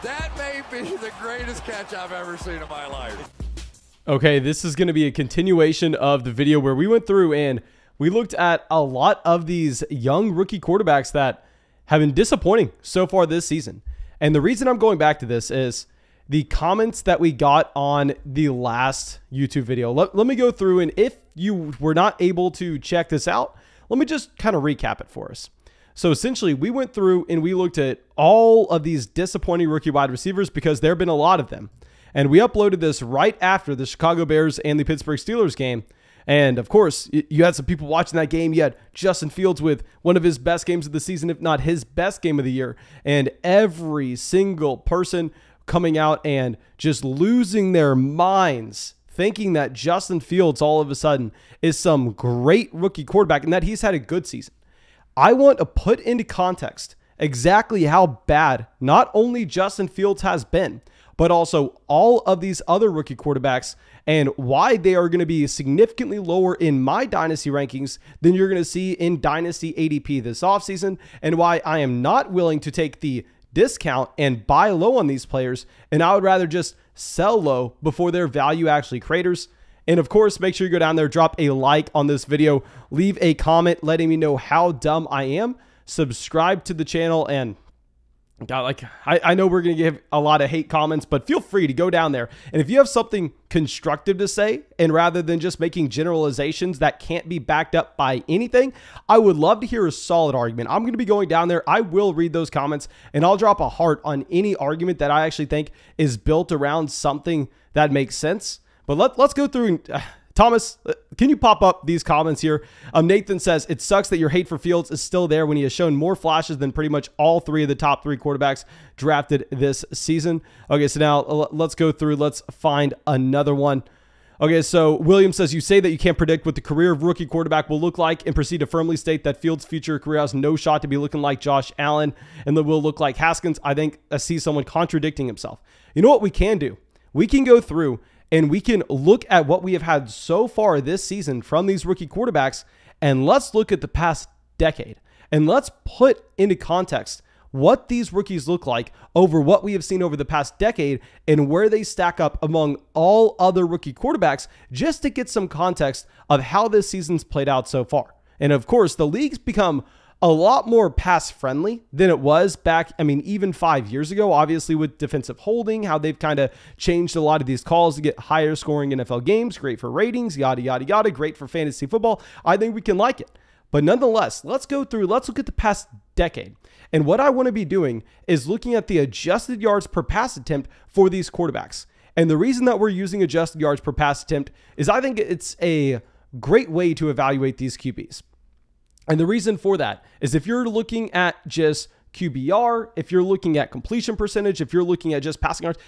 That may be the greatest catch I've ever seen in my life. Okay, this is going to be a continuation of the video where we went through and we looked at a lot of these young rookie quarterbacks that have been disappointing so far this season. And the reason I'm going back to this is the comments that we got on the last YouTube video. Let me go through, and if you were not able to check this out, let me just kind of recap it for us. So essentially, we went through and we looked at all of these disappointing rookie wide receivers because there have been a lot of them. And we uploaded this right after the Chicago Bears and the Pittsburgh Steelers game. And of course, you had some people watching that game. You had Justin Fields with one of his best games of the season, if not his best game of the year. And every single person coming out and just losing their minds, thinking that Justin Fields all of a sudden is some great rookie quarterback and that he's had a good season. I want to put into context exactly how bad not only Justin Fields has been, but also all of these other rookie quarterbacks and why they are going to be significantly lower in my Dynasty rankings than you're going to see in Dynasty ADP this offseason, and why I am not willing to take the discount and buy low on these players, and I would rather just sell low before their value actually craters. And of course, make sure you go down there, drop a like on this video, leave a comment letting me know how dumb I am, subscribe to the channel, and God, like I know we're going to give a lot of hate comments, but feel free to go down there. And if you have something constructive to say, and rather than just making generalizations that can't be backed up by anything, I would love to hear a solid argument. I'm going to be going down there. I will read those comments, and I'll drop a heart on any argument that I actually think is built around something that makes sense. But let's go through and Thomas, can you pop up these comments here? Nathan says, it sucks that your hate for Fields is still there when he has shown more flashes than pretty much all three of the top three quarterbacks drafted this season. Okay, so now let's go through. Let's find another one. Okay, so William says, you say that you can't predict what the career of rookie quarterback will look like and proceed to firmly state that Fields' future career has no shot to be looking like Josh Allen and that will look like Haskins. I think I see someone contradicting himself. You know what we can do? We can go through and we can look at what we have had so far this season from these rookie quarterbacks, and let's look at the past decade. And let's put into context what these rookies look like over what we have seen over the past decade and where they stack up among all other rookie quarterbacks, just to get some context of how this season's played out so far. And of course, the league's become a lot more pass friendly than it was back, even 5 years ago, obviously with defensive holding, how they've kind of changed a lot of these calls to get higher scoring NFL games, great for ratings, yada, yada, yada, great for fantasy football. I think we can like it. But nonetheless, let's look at the past decade. And what I want to be doing is looking at the adjusted yards per pass attempt for these quarterbacks. And the reason that we're using adjusted yards per pass attempt is I think it's a great way to evaluate these QBs. And the reason for that is if you're looking at just QBR, if you're looking at completion percentage, if you're looking at just passing yards,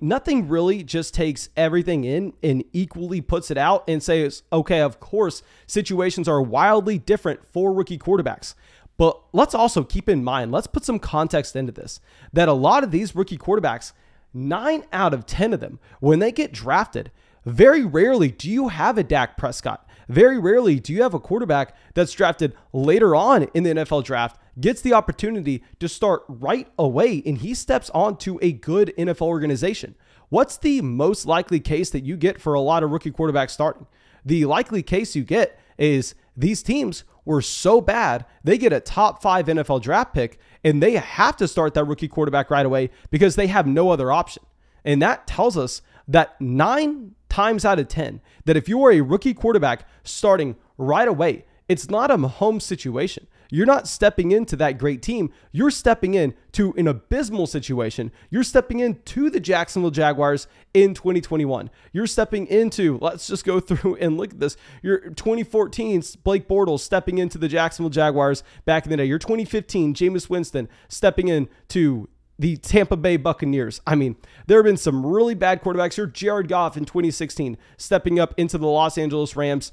nothing really just takes everything in and equally puts it out and says, okay, of course, situations are wildly different for rookie quarterbacks. But let's also keep in mind, let's put some context into this, that a lot of these rookie quarterbacks, 9 out of 10 of them, when they get drafted, very rarely do you have a Dak Prescott. Very rarely do you have a quarterback that's drafted later on in the NFL draft, gets the opportunity to start right away, and he steps onto a good NFL organization. What's the most likely case that you get for a lot of rookie quarterbacks starting? The likely case you get is these teams were so bad, they get a top 5 NFL draft pick, and they have to start that rookie quarterback right away because they have no other option. And that tells us that 9 times out of 10, that if you are a rookie quarterback starting right away, it's not a Mahomes situation. You're not stepping into that great team. You're stepping into an abysmal situation. You're stepping into the Jacksonville Jaguars in 2021. You're stepping into, let's just go through and look at this. Your 2014 Blake Bortles stepping into the Jacksonville Jaguars back in the day. Your 2015 Jameis Winston stepping into the Tampa Bay Buccaneers. There have been some really bad quarterbacks here. Jared Goff in 2016 stepping up into the Los Angeles Rams.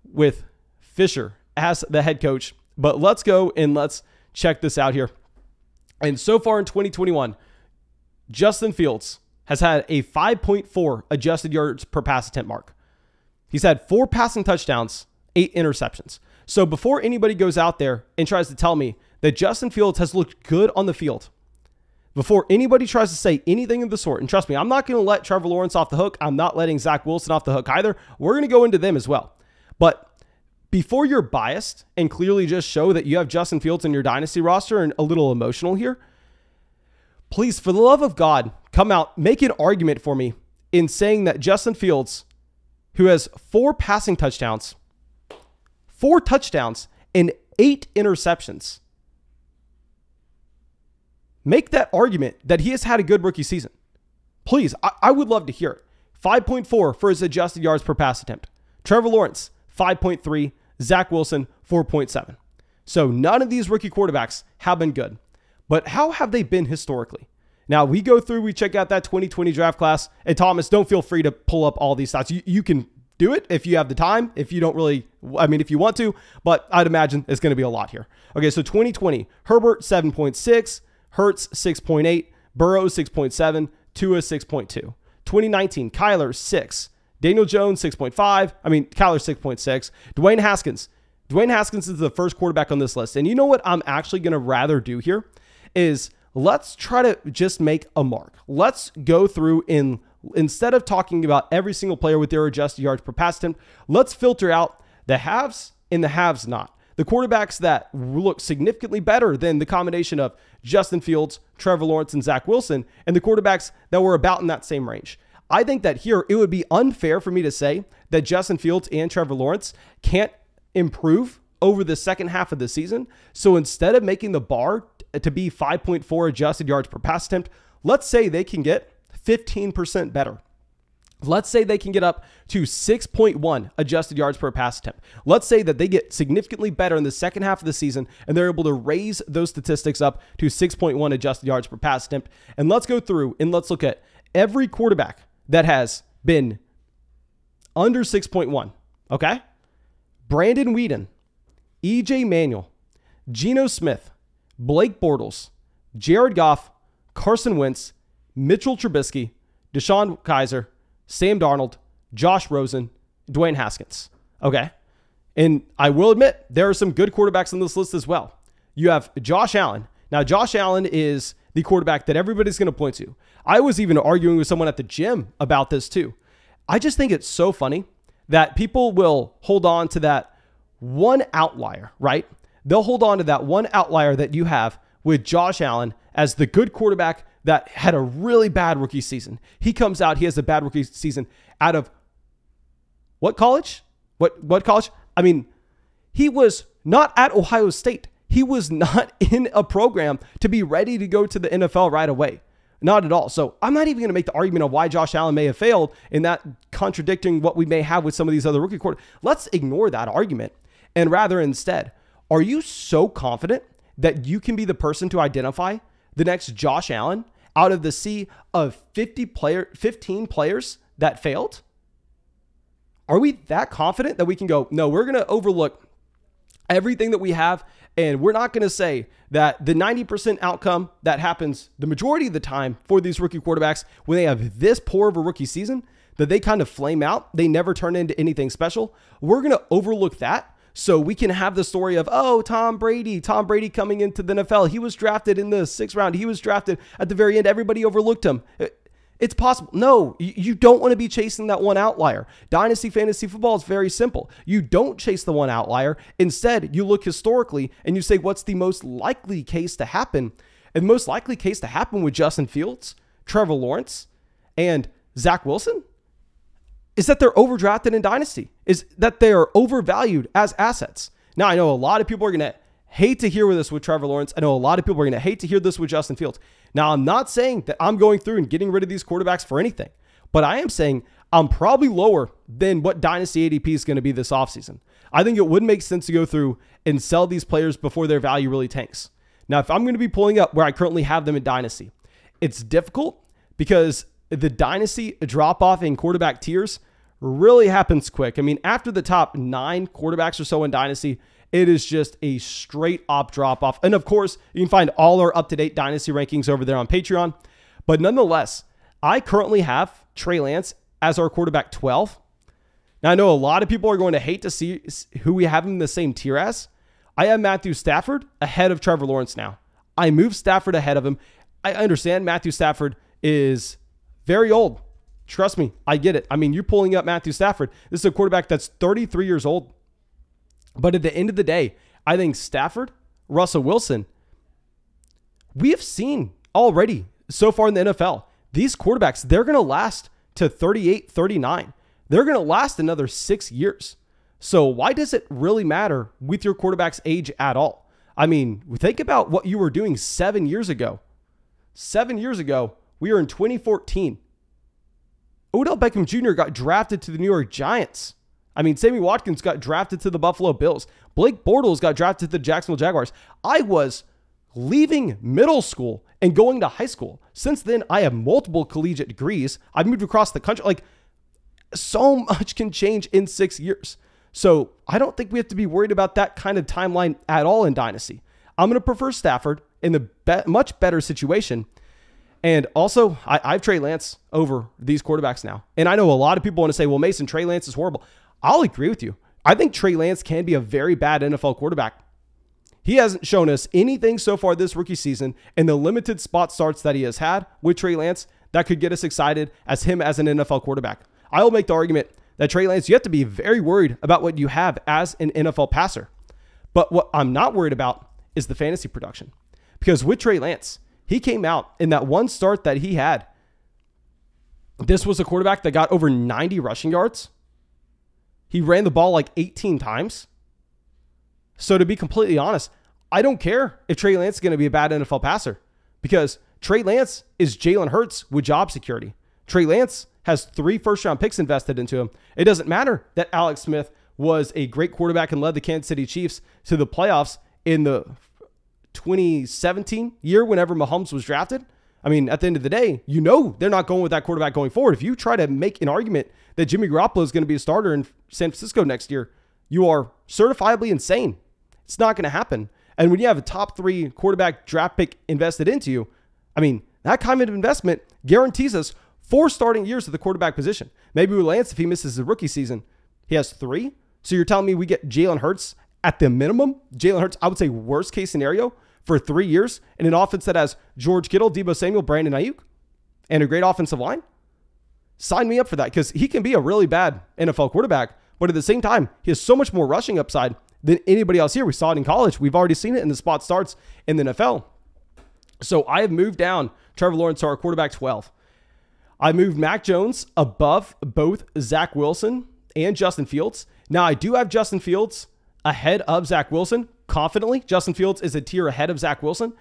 With Fisher as the head coach. But let's go and let's check this out here. And so far in 2021, Justin Fields has had a 5.4 adjusted yards per pass attempt mark. He's had 4 passing touchdowns, 8 interceptions. So before anybody goes out there and tries to tell me that Justin Fields has looked good on the field, before anybody tries to say anything of the sort, and trust me, I'm not going to let Trevor Lawrence off the hook. I'm not letting Zach Wilson off the hook either. We're going to go into them as well. But before you're biased and clearly just show that you have Justin Fields in your dynasty roster and a little emotional here, please, for the love of God, come out, make an argument for me in saying that Justin Fields, who has 4 passing touchdowns, 4 touchdowns, and 8 interceptions, make that argument that he has had a good rookie season. Please, I would love to hear it. 5.4 for his adjusted yards per pass attempt. Trevor Lawrence, 5.3. Zach Wilson, 4.7. So none of these rookie quarterbacks have been good. But how have they been historically? Now, we go through, we check out that 2020 draft class. And Thomas, don't feel free to pull up all these stats. You can do it if you have the time, if you don't really, if you want to, but I'd imagine it's going to be a lot here. Okay, so 2020, Herbert, 7.6, Hurts, 6.8, Burrow, 6.7, Tua, 6.2. 2019, Kyler, 6. Daniel Jones, 6.5. Kyler, 6.6. Dwayne Haskins. Dwayne Haskins is the first quarterback on this list. And you know what I'm actually going to rather do here is let's try to just make a mark. Let's go through and instead of talking about every single player with their adjusted yards per pass attempt, let's filter out the haves and the haves not. The quarterbacks that look significantly better than the combination of Justin Fields, Trevor Lawrence, and Zach Wilson, and the quarterbacks that were about in that same range. I think that here it would be unfair for me to say that Justin Fields and Trevor Lawrence can't improve over the second half of the season. So instead of making the bar to be 5.4 adjusted yards per pass attempt, let's say they can get 15% better. Let's say they can get up to 6.1 adjusted yards per pass attempt. Let's say that they get significantly better in the second half of the season and they're able to raise those statistics up to 6.1 adjusted yards per pass attempt. And let's go through and let's look at every quarterback that has been under 6.1, okay? Brandon Weeden, EJ Manuel, Geno Smith, Blake Bortles, Jared Goff, Carson Wentz, Mitchell Trubisky, Deshaun Kaiser, Sam Darnold, Josh Rosen, Dwayne Haskins, okay? And I will admit, there are some good quarterbacks on this list as well. You have Josh Allen. Now, Josh Allen is the quarterback that everybody's going to point to. I was even arguing with someone at the gym about this too. I just think it's so funny that people will hold on to that one outlier, right? They'll hold on to that one outlier that you have with Josh Allen as the good quarterback that had a really bad rookie season. He comes out, he has a bad rookie season out of what college? What college? He was not at Ohio State. He was not in a program to be ready to go to the NFL right away. Not at all. So I'm not even going to make the argument of why Josh Allen may have failed in that contradicting what we may have with some of these other rookie quarterbacks. Let's ignore that argument and rather instead, are you so confident that you can be the person to identify the next Josh Allen out of the sea of 15 players that failed? Are we that confident that we can go, no, we're going to overlook everything that we have, and we're not going to say that the 90% outcome that happens the majority of the time for these rookie quarterbacks when they have this poor of a rookie season, that they kind of flame out, they never turn into anything special. We're going to overlook that so we can have the story of, oh, Tom Brady coming into the NFL. He was drafted in the 6th round. He was drafted at the very end. Everybody overlooked him. It's possible. No, you don't want to be chasing that one outlier. Dynasty fantasy football is very simple. You don't chase the one outlier. Instead, you look historically and you say, what's the most likely case to happen? And the most likely case to happen with Justin Fields, Trevor Lawrence, and Zach Wilson is that they're overdrafted in Dynasty, is that they are overvalued as assets. Now, I know a lot of people are going to hate to hear this with Trevor Lawrence. I know a lot of people are going to hate to hear this with Justin Fields. Now, I'm not saying that I'm going through and getting rid of these quarterbacks for anything, but I am saying I'm probably lower than what Dynasty ADP is going to be this offseason. I think it would make sense to go through and sell these players before their value really tanks. Now, if I'm going to be pulling up where I currently have them in Dynasty, it's difficult because the Dynasty drop-off in quarterback tiers really happens quick. After the top 9 quarterbacks or so in Dynasty, it is just a straight up drop off. And of course, you can find all our up-to-date Dynasty rankings over there on Patreon. But nonetheless, I currently have Trey Lance as our quarterback 12. Now, I know a lot of people are going to hate to see who we have in the same tier as. I have Matthew Stafford ahead of Trevor Lawrence now. I moved Stafford ahead of him. I understand Matthew Stafford is very old. Trust me, I get it. I mean, you're pulling up Matthew Stafford. This is a quarterback that's 33 years old. But at the end of the day, I think Stafford, Russell Wilson, we have seen already so far in the NFL, these quarterbacks, they're going to last to 38, 39. They're going to last another 6 years. So why does it really matter with your quarterback's age at all? I mean, think about what you were doing 7 years ago. 7 years ago, we were in 2014. Odell Beckham Jr. got drafted to the New York Giants. I mean, Sammy Watkins got drafted to the Buffalo Bills. Blake Bortles got drafted to the Jacksonville Jaguars. I was leaving middle school and going to high school. Since then, I have multiple collegiate degrees. I've moved across the country. Like, so much can change in 6 years. So I don't think we have to be worried about that kind of timeline at all in Dynasty. I'm going to prefer Stafford in the much better situation. And also, I have Trey Lance over these quarterbacks now. And I know a lot of people want to say, well, Mason, Trey Lance is horrible. I'll agree with you. I think Trey Lance can be a very bad NFL quarterback. He hasn't shown us anything so far this rookie season, and the limited spot starts that he has had with Trey Lance that could get us excited as him as an NFL quarterback. I will make the argument that Trey Lance, you have to be very worried about what you have as an NFL passer. But what I'm not worried about is the fantasy production. Because with Trey Lance, he came out in that one start that he had. This was a quarterback that got over 90 rushing yards. He ran the ball like 18 times. So to be completely honest, I don't care if Trey Lance is going to be a bad NFL passer, because Trey Lance is Jalen Hurts with job security. Trey Lance has 3 first-round picks invested into him. It doesn't matter that Alex Smith was a great quarterback and led the Kansas City Chiefs to the playoffs in the 2017 year whenever Mahomes was drafted. I mean, at the end of the day, you know they're not going with that quarterback going forward. If you try to make an argument that Jimmy Garoppolo is going to be a starter in San Francisco next year, you are certifiably insane. It's not going to happen. And when you have a top 3 quarterback draft pick invested into you, I mean, that kind of investment guarantees us 4 starting years at the quarterback position. Maybe with Lance, if he misses the rookie season, he has 3. So you're telling me we get Jalen Hurts at the minimum? Jalen Hurts, I would say worst case scenario, for 3 years in an offense that has George Kittle, Deebo Samuel, Brandon Ayuk, and a great offensive line? Sign me up for that, because he can be a really bad NFL quarterback, but at the same time, he has so much more rushing upside than anybody else here. We saw it in college. We've already seen it in the spot starts in the NFL. So I have moved down Trevor Lawrence to our quarterback 12. I moved Mac Jones above both Zach Wilson and Justin Fields. Now, I do have Justin Fields ahead of Zach Wilson. Confidently, Justin Fields is a tier ahead of Zach Wilson.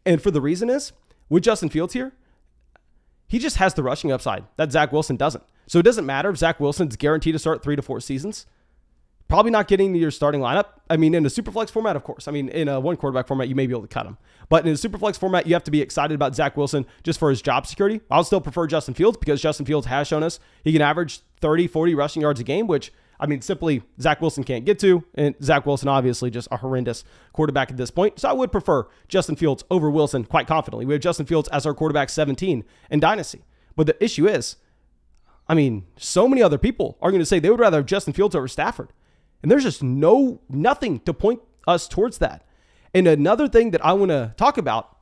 And for the reason is, with Justin Fields here, he just has the rushing upside that Zach Wilson doesn't. So it doesn't matter if Zach Wilson's guaranteed to start 3 to 4 seasons. Probably not getting to your starting lineup. I mean, in a super flex format, of course. I mean, in a one quarterback format, you may be able to cut him. But in a super flex format, you have to be excited about Zach Wilson just for his job security. I'll still prefer Justin Fields, because Justin Fields has shown us he can average 30, 40 rushing yards a game, which, I mean, simply Zach Wilson can't get to. And Zach Wilson, obviously, just a horrendous quarterback at this point. So I would prefer Justin Fields over Wilson quite confidently. We have Justin Fields as our quarterback 17 in Dynasty. But the issue is, I mean, so many other people are going to say they would rather have Justin Fields over Stafford. And there's just nothing to point us towards that. And another thing that I want to talk about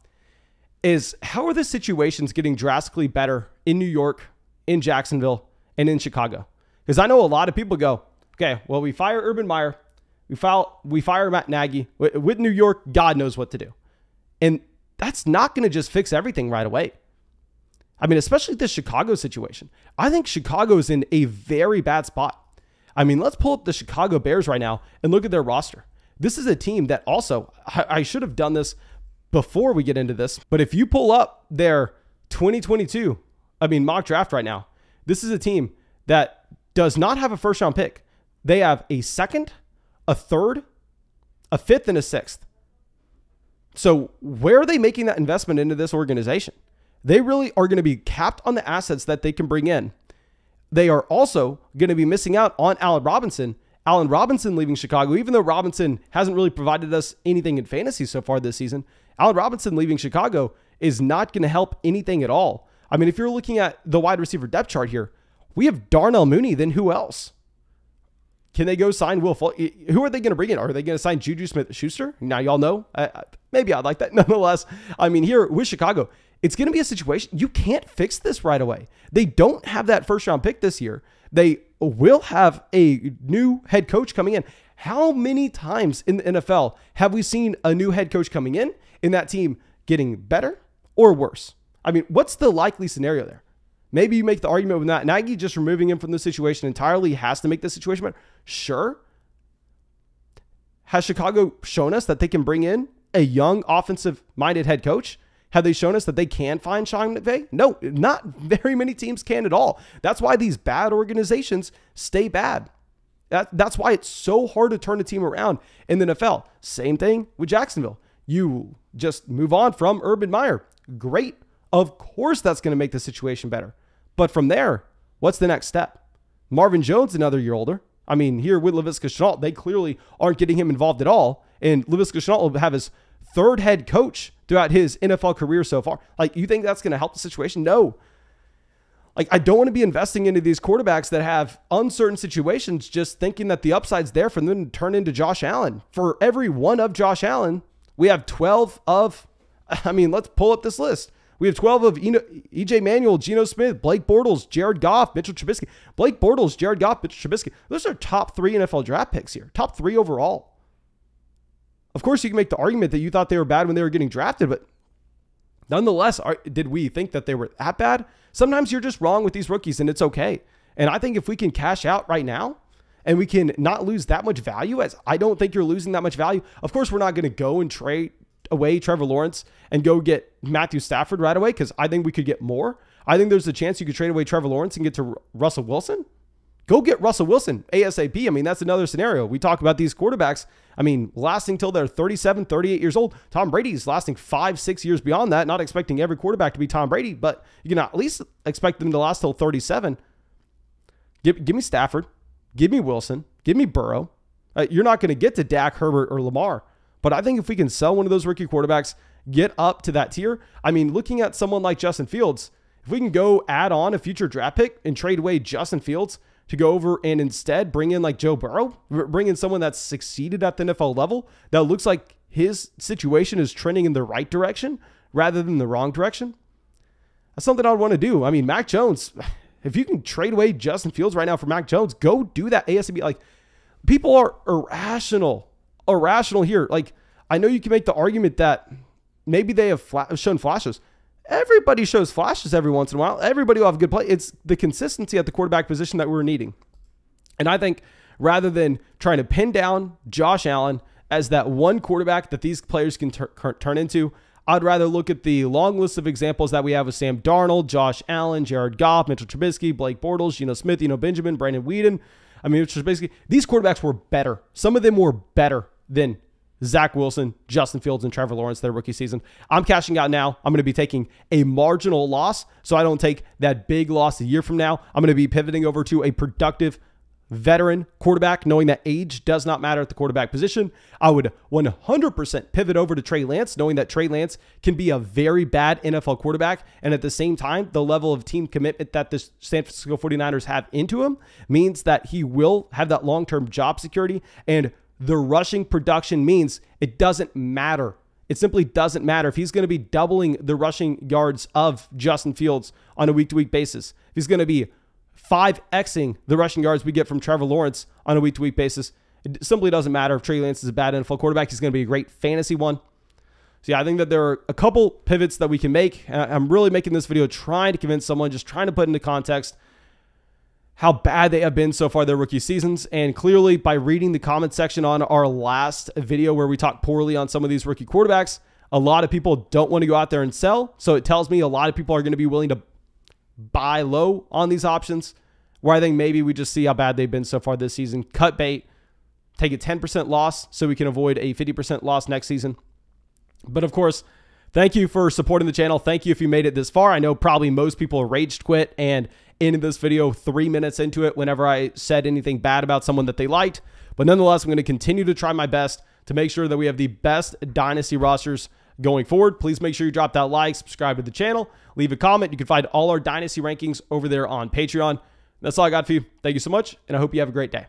is, how are the situations getting drastically better in New York, in Jacksonville, and in Chicago? Because I know a lot of people go, okay, well, we fire Urban Meyer, we fire Matt Nagy. With New York, God knows what to do. And that's not going to just fix everything right away. I mean, especially this Chicago situation. I think Chicago is in a very bad spot. I mean, let's pull up the Chicago Bears right now and look at their roster. This is a team that also, I should have done this before we get into this, but if you pull up their 2022, mock draft right now, this is a team that does not have a first round pick. They have a second, a third, a fifth, and a sixth. So where are they making that investment into this organization? They really are going to be capped on the assets that they can bring in. They are also going to be missing out on Allen Robinson. Allen Robinson leaving Chicago, even though Robinson hasn't really provided us anything in fantasy so far this season, Allen Robinson leaving Chicago is not going to help anything at all. I mean, if you're looking at the wide receiver depth chart here, we have Darnell Mooney, then who else? Can they go sign Will Fuller? Who are they going to bring in? Are they going to sign Juju Smith-Schuster? Now, y'all know. Maybe I'd like that. Nonetheless, I mean, here with Chicago, it's going to be a situation. You can't fix this right away. They don't have that first round pick this year. They will have a new head coach coming in. How many times in the NFL have we seen a new head coach coming in and that team getting better or worse? I mean, what's the likely scenario there? Maybe you make the argument with that Nagy just removing him from the situation entirely has to make the situation better. Sure. Has Chicago shown us that they can bring in a young offensive-minded head coach? Have they shown us that they can find Sean McVay? No, not very many teams can at all. That's why these bad organizations stay bad. That's why it's so hard to turn a team around in the NFL. Same thing with Jacksonville. You just move on from Urban Meyer. Great. Of course that's going to make the situation better. But from there, what's the next step? Marvin Jones, another year older. I mean, here with Laviska Shenault, they clearly aren't getting him involved at all. And Laviska Shenault will have his third head coach throughout his NFL career so far. Like, you think that's going to help the situation? No. Like, I don't want to be investing into these quarterbacks that have uncertain situations just thinking that the upside's there for them to turn into Josh Allen. For every one of Josh Allen, we have 12 of, let's pull up this list. We have 12 of E.J. Manuel, Geno Smith, Blake Bortles, Jared Goff, Mitchell Trubisky. Blake Bortles, Jared Goff, Mitchell Trubisky. Those are top 3 NFL draft picks here. Top 3 overall. Of course, you can make the argument that you thought they were bad when they were getting drafted, but nonetheless, did we think that they were that bad? Sometimes you're just wrong with these rookies, and it's okay. And I think if we can cash out right now and we can not lose that much value, as I don't think you're losing that much value. Of course, we're not going to go and trade away Trevor Lawrence and go get Matthew Stafford right away because I think we could get more. I think there's a chance you could trade away Trevor Lawrence and get to Russell Wilson. Go get Russell Wilson ASAP. I mean, that's another scenario. We talk about these quarterbacks, lasting till they're 37, 38 years old. Tom Brady's lasting 5-6 years beyond that. Not expecting every quarterback to be Tom Brady, but you can at least expect them to last till 37. Give me Stafford. Give me Wilson. Give me Burrow. You're not going to get to Dak, Herbert, or Lamar. But I think if we can sell one of those rookie quarterbacks, get up to that tier. Looking at someone like Justin Fields, if we can go add on a future draft pick and trade away Justin Fields to go over and instead bring in like Joe Burrow, bring in someone that's succeeded at the NFL level, that looks like his situation is trending in the right direction rather than the wrong direction. That's something I would want to do. Mac Jones, if you can trade away Justin Fields right now for Mac Jones, go do that ASAP. Like, people are irrational here. Like, I know you can make the argument that maybe they have shown flashes. Everybody shows flashes every once in a while. Everybody will have a good play. It's the consistency at the quarterback position that we're needing. And I think rather than trying to pin down Josh Allen as that one quarterback that these players can turn into, I'd rather look at the long list of examples that we have with Sam Darnold, Josh Allen, Jared Goff, Mitchell Trubisky, Blake Bortles, Geno Smith, Benjamin, Brandon Weeden. Mitchell Trubisky. These quarterbacks were better. Some of them were better than Zach Wilson, Justin Fields, and Trevor Lawrence their rookie season. I'm cashing out now. I'm going to be taking a marginal loss so I don't take that big loss a year from now. I'm going to be pivoting over to a productive veteran quarterback, knowing that age does not matter at the quarterback position. I would 100% pivot over to Trey Lance, knowing that Trey Lance can be a very bad NFL quarterback. And at the same time, the level of team commitment that the San Francisco 49ers have into him means that he will have that long-term job security. And the rushing production means it doesn't matter. It simply doesn't matter if he's going to be doubling the rushing yards of Justin Fields on a week-to-week basis. If he's going to be 5xing the rushing yards we get from Trevor Lawrence on a week-to-week basis, it simply doesn't matter if Trey Lance is a bad NFL quarterback. He's going to be a great fantasy one. So yeah, I think that there are a couple pivots that we can make. I'm really making this video trying to convince someone, just trying to put into context how bad they have been so far their rookie seasons. And clearly, by reading the comment section on our last video where we talked poorly on some of these rookie quarterbacks, a lot of people don't want to go out there and sell. So it tells me a lot of people are going to be willing to buy low on these options, where I think maybe we just see how bad they've been so far this season. Cut bait, take a 10% loss so we can avoid a 50% loss next season. But of course, thank you for supporting the channel. Thank you if you made it this far. I know probably most people raged quit and ended this video 3 minutes into it whenever I said anything bad about someone that they liked. But nonetheless, I'm going to continue to try my best to make sure that we have the best Dynasty rosters going forward. Please make sure you drop that like, subscribe to the channel, leave a comment. You can find all our Dynasty rankings over there on Patreon. That's all I got for you. Thank you so much, and I hope you have a great day.